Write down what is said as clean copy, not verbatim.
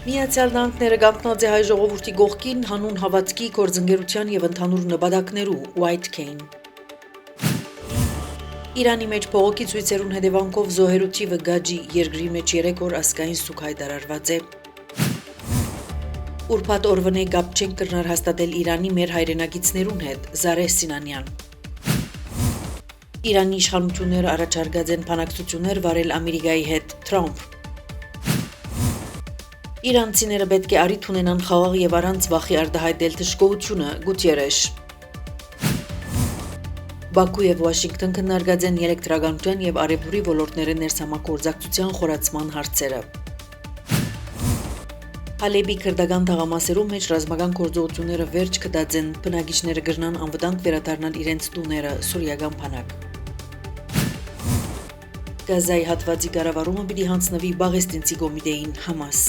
Միացյալ Նահանգները կանգնած է հայ ժողովրդի կողքին հանուն հավատքի, գործընկերության եւ ընդհանուր նպատակներու White Cane։ Իրանի մեջ փողոքի ցույցերուն հետևանքով զոհերու թիվը գաջի երկրի մեջ 3 օր ասկային սուկ հայտարարված է։ Ուրբաթ օրվնե կապ չենք կրնար հաստատել Իրանի մեր հայրենակիցներուն հետ Զարե Սինանյան։ Իրանի իշխանությունները առաջարկած են բանակցություններ վարել Ամերիկայի հետ Թրամփ։ Իրանցիները պետք է առիթ ունենան խաղաղ եւ առանց վախի արտահայտել դժգոհությունը Գուտերեշ։ Բաքու եւ Վաշինգտոն քննարկած են էլեկտրականության եւ արևմուտքի ոլորտների ներսամագործակցության խորացման հարցերը։ Հալեբի քրդական թաղամասերում մեջ ռազմական գործողությունները վերջ կտած են, բնակիչները գրնան անվտանգ վերադառնալ իրենց տուները սուրիական բանակ։ Գազայի հատվածի կառավարումը պիտի հանձնվի Բաղեստինցի կոմիտեին Համաս։